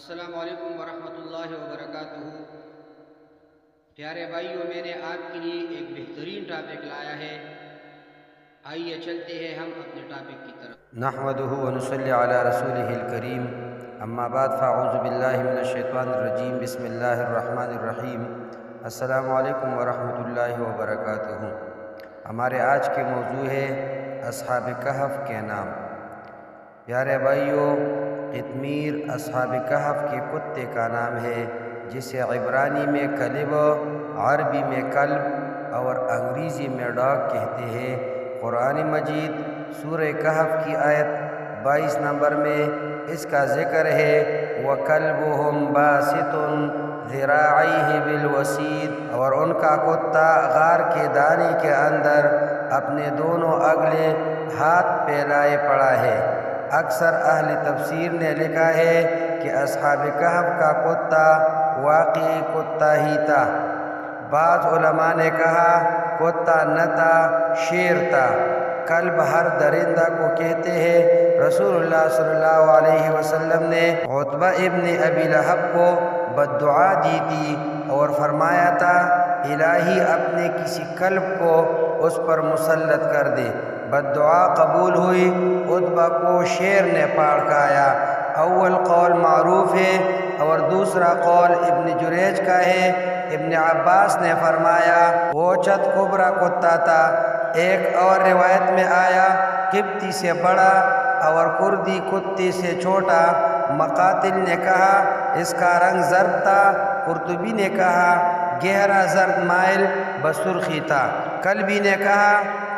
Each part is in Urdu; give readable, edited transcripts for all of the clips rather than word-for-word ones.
السلام علیکم ورحمۃ اللہ وبرکاتہ۔ پیارے بھائیوں، میں نے آپ کے لیے ایک بہترین ٹاپک لایا ہے۔ آئیے چلتے ہیں ہم اپنے ٹاپک کی طرف۔ نحمده ونصلي على رسوله الكريم، اما بعد فاعوذ باللہ من الشیطان الرجیم، بسم اللہ الرحمن الرحیم۔ السلام علیکم ورحمۃ اللہ وبرکاتہ۔ ہمارے آج کے موضوع ہے اصحاب کہف کے نام۔ پیارے بھائیوں، قطمیر اصحاب کہف کے کتے کا نام ہے، جسے عبرانی میں کلب، عربی میں کلب اور انگریزی میں ڈاگ کہتے ہیں۔ قرآن مجید سورہ کہف کی آیت 22 نمبر میں اس کا ذکر ہے، وَكَلْبُهُمْ بَاسِطٌ ذِرَاعَيْهِ بِالْوَسِيدِ، اور ان کا کتا غار کے دانے کے اندر اپنے دونوں اگلے ہاتھ پھیلائے پڑا ہے۔ اکثر اہل تفسیر نے لکھا ہے کہ اصحاب کہف کا کتا واقعی کتا ہی تھا۔ بعض علماء نے کہا کتا نہ تھا، شیر تھا۔ کلب ہر درندہ کو کہتے ہیں۔ رسول اللہ صلی اللہ علیہ وسلم نے عتبہ ابن ابی لہب کو بد دعا دی تھی اور فرمایا تھا، الہی اپنے کسی کلب کو اس پر مسلط کر دے۔ بد دعا قبول ہوئی، عتبہ کو شیر نے پاڑ کھایا۔ اول قول معروف ہے اور دوسرا قول ابن جریج کا ہے۔ ابن عباس نے فرمایا وہ چت کبرا کتا تھا۔ ایک اور روایت میں آیا قبطی سے بڑا اور کردی کتے سے چھوٹا۔ مقاتل نے کہا اس کا رنگ زرد تھا، قرطبی نے کہا گہرا زرد مائل بسرخی تھا، کلبی نے کہا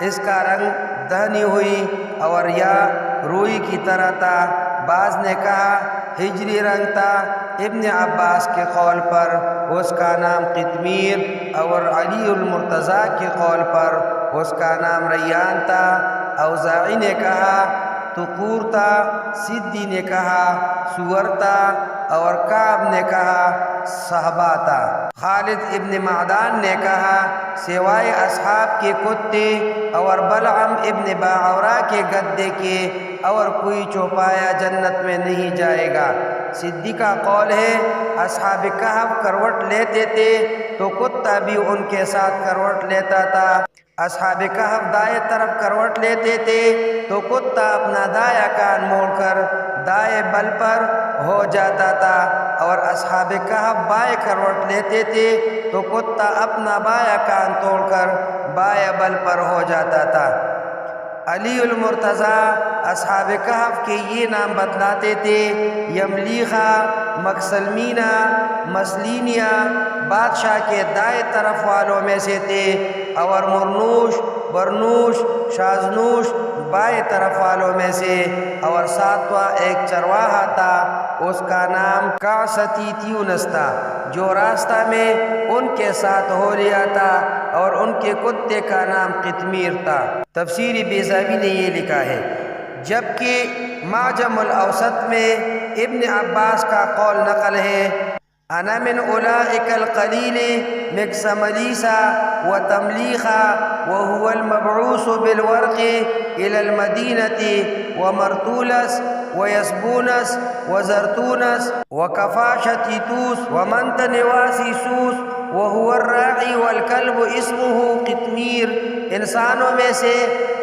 اس کا رنگ دہنی ہوئی اور یا روئی کی طرح تھا، بعض نے کہا ہجری رنگ تھا۔ ابن عباس کے قول پر اس کا نام قطمیر اور علی المرتضیٰ کے قول پر اس کا نام ریان تھا۔ اوزاعی نے کہا تقور تھا، سدی نے کہا سور تھا اور کعب نے کہا صحبہ تھا۔ خالد ابن معدان نے کہا سوائے اصحاب کے کتے اور بلعم ابن باعورہ کے گدے کے اور کوئی چوپایا جنت میں نہیں جائے گا۔ سدی کا قول ہے اصحاب کہف کروٹ لیتے تھے تو کتا بھی ان کے ساتھ کروٹ لیتا تھا۔ اصحاب کہف دائیں طرف کروٹ لیتے تھے تو کتا اپنا دایاں کان موڑ کر دائیں بل پر ہو جاتا تھا، اور اصحاب کہف بائیں کروٹ لیتے تھے تو کتا اپنا بایاں کان توڑ کر بایاں بل پر ہو جاتا تھا۔ علی المرتضیٰ اصحاب کہف کے یہ نام بتلاتے تھے، یملیخہ، مکسلمینہ، مسلینیہ بادشاہ کے دائیں طرف والوں میں سے تھے، اور مرنوش، برنوش، شازنوش بائیں طرف والوں میں سے، اور ساتواں ایک چرواہا تھا، اس کا نام کعستی تیونس تھا، جو راستہ میں ان کے ساتھ ہو لیا تھا، اور ان کے کتے کا نام قطمیر تھا۔ تفسیر بیضاوی نے یہ لکھا ہے، جبکہ معجم الاوسط میں ابن عباس کا قول نقل ہے، انا من اولئک القلیل مکسملیسا وتملیخا وهو المبعوث بالورق الى المدینة ومرتولس ویسبونس وزرتونس وکفاشتیتوس ومنتنواسی سوس وهو الراعی والکلب اسمه قطمیر۔ انسانوں میں سے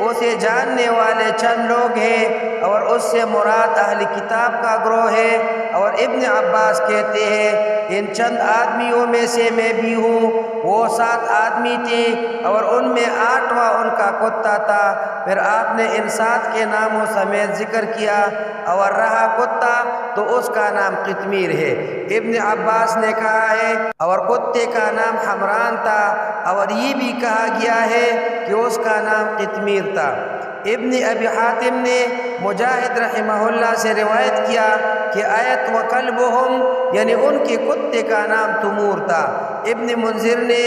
اسے جاننے والے چند لوگ ہیں، اور اس سے مراد اہل کتاب کا گروہ ہے، اور ابن عباس کہتے ہیں ان چند آدمیوں میں سے میں بھی ہوں۔ وہ 7 آدمی تھے اور ان میں 8واں ان کا کتا تھا۔ پھر آپ نے ان 7 کے ناموں سمیت ذکر کیا، اور رہا کتا تو اس کا نام قطمیر ہے۔ ابن عباس نے کہا ہے اور کتے کا نام حمران تھا، اور یہ بھی کہا گیا ہے کہ اس کا نام قطمیر تھا۔ ابن ابی حاتم نے مجاہد رحمہ اللہ سے روایت کیا کہ آیت وَقَلْبُهُمْ یعنی ان کے کتے کا نام تمور تھا۔ ابن منذر نے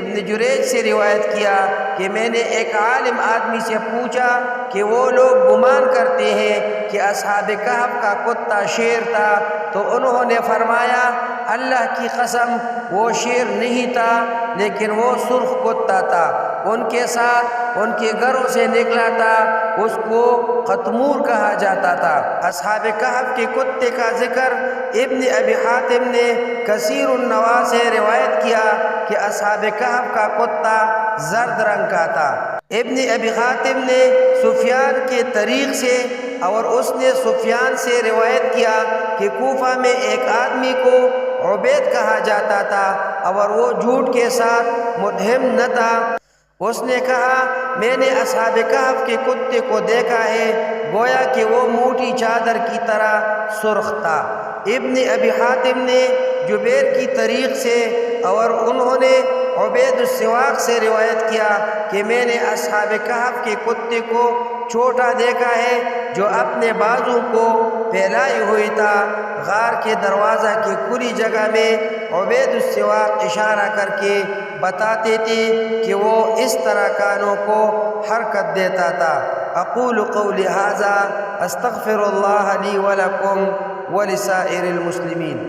ابن جریج سے روایت کیا کہ میں نے ایک عالم آدمی سے پوچھا کہ وہ لوگ گمان کرتے ہیں کہ اصحاب کہف کا کتا شیر تھا، تو انہوں نے فرمایا اللہ کی قسم وہ شیر نہیں تھا لیکن وہ سرخ کتا تھا، ان کے ساتھ ان کے گھروں سے نکلا تھا، اس کو قطمور کہا جاتا تھا۔ اصحاب کہف کے کتے کا ذکر ابن ابی حاتم نے کثیر النواع سے روایت کیا کہ اصحاب کہف کا کتا زرد رنگ کا تھا۔ ابن ابی حاتم نے سفیان کے طریق سے اور اس نے سفیان سے روایت کیا کہ کوفہ میں ایک آدمی کو عبید کہا جاتا تھا اور وہ جھوٹ کے ساتھ متہم نہ تھا۔ اس نے کہا میں نے اصحاب کہف کے کتے کو دیکھا ہے، گویا کہ وہ موٹی چادر کی طرح سرخ تھا۔ ابن ابی حاتم نے جبیر کی طریق سے اور انہوں نے عبید السواق سے روایت کیا کہ میں نے اصحاب کہف کے کتے کو چھوٹا دیکھا ہے جو اپنے بازو کو پھیلائے ہوئی تھا۔ غار کے دروازہ کی کھلی جگہ میں عبید السواق اشارہ کر کے بتاتے تھے کہ وہ اس طرح کانوں کو حرکت دیتا تھا۔ اقول قولی ھذا استغفر اللہ لی ولکم ولسائر المسلمین۔